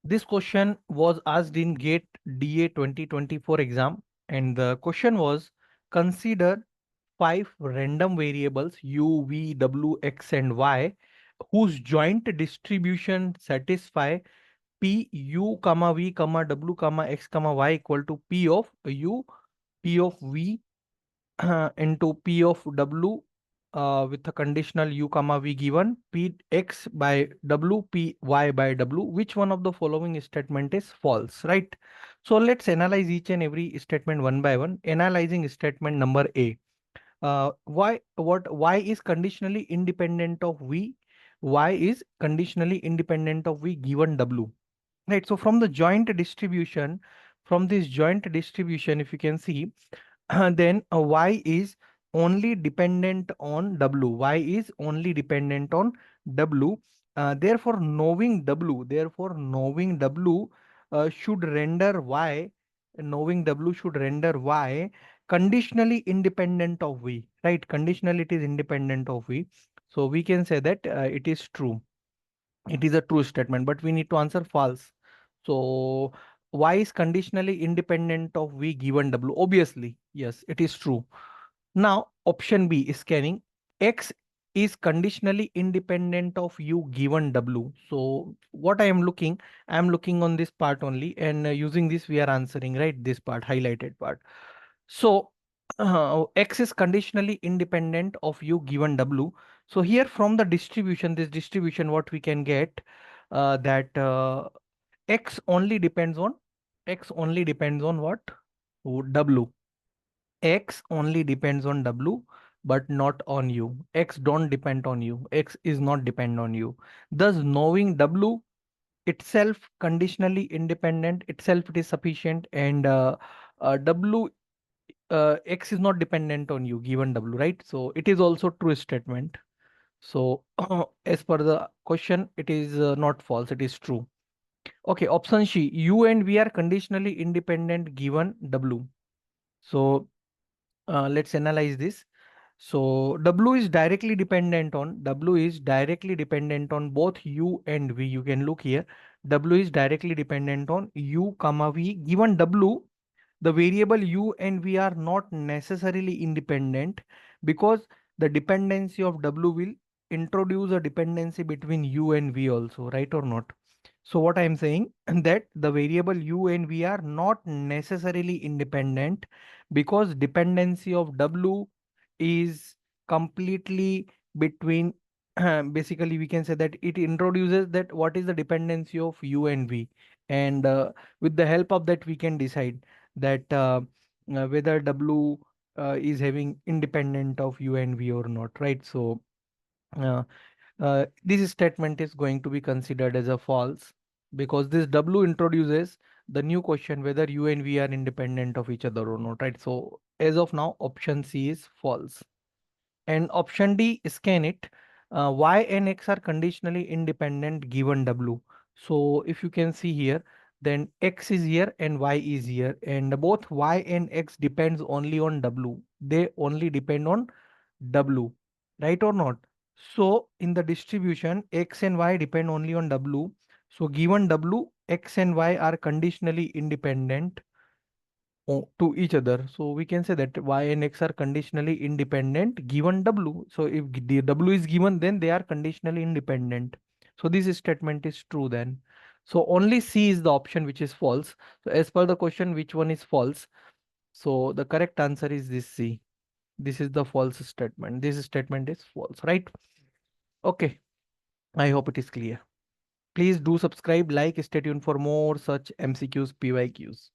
This question was asked in GATE DA 2024 exam, and the question was, consider 5 random variables u, v, w, x, and y whose joint distribution satisfy p u comma v comma w comma x comma y equal to p of u, p of v into p of w with a conditional u comma v given p x by w p y by w. Which one of the following statement is false, right? So let's analyze each and every statement one by one. Analyzing statement number A. Y is conditionally independent of v. Y is conditionally independent of v given w. Right. So from the joint distribution, from this joint distribution, if you can see, then y is only dependent on w. Y is only dependent on w. Therefore knowing w should render y, knowing w should render y conditionally independent of v, right? Conditionally it is independent of v. So we can say that it is true. It is a true statement, but we need to answer false. So y is conditionally independent of v given w. Obviously, yes, it is true. Now, option B is scanning. X is conditionally independent of u given w. So what I am looking on this part only, and using this we are answering, right? This part, highlighted part. So X is conditionally independent of u given w. So here from the distribution, this distribution, what we can get that X only depends on what? W. X only depends on W, but not on U. X don't depend on you. X is not depend on you. Thus, knowing W itself conditionally independent itself, it is sufficient, and W X is not dependent on you given W, right? So it is also true statement. So as per the question, it is not false. It is true. Okay, option C, U and V are conditionally independent given W. So let's analyze this. So W is directly dependent on both U and V. You can look here. W is directly dependent on U comma V. Given W, the variable U and V are not necessarily independent, because the dependency of W will introduce a dependency between U and V also, right or not? So what I am saying that the variable U and V are not necessarily independent, because dependency of W is completely between basically we can say that it introduces that what is the dependency of U and V, and with the help of that we can decide that whether W is having independent of U and V or not, right? So uh, this statement is going to be considered as a false, because this W introduces the new question whether U and V are independent of each other or not, right? So as of now, option C is false. And option D, scan it. Y and X are conditionally independent given W. So if you can see here, then X is here and Y is here, and both Y and X depends only on W. They only depend on W, right or not? So in the distribution, X and Y depend only on W. So given W, X and Y are conditionally independent to each other. So we can say that Y and X are conditionally independent given W. So if the W is given, then they are conditionally independent. So this statement is true then. So only C is the option which is false. So as per the question, which one is false? So the correct answer is this C. This is the false statement. This statement is false, right? Okay. I hope it is clear. Please do subscribe, like, stay tuned for more such MCQs, PYQs.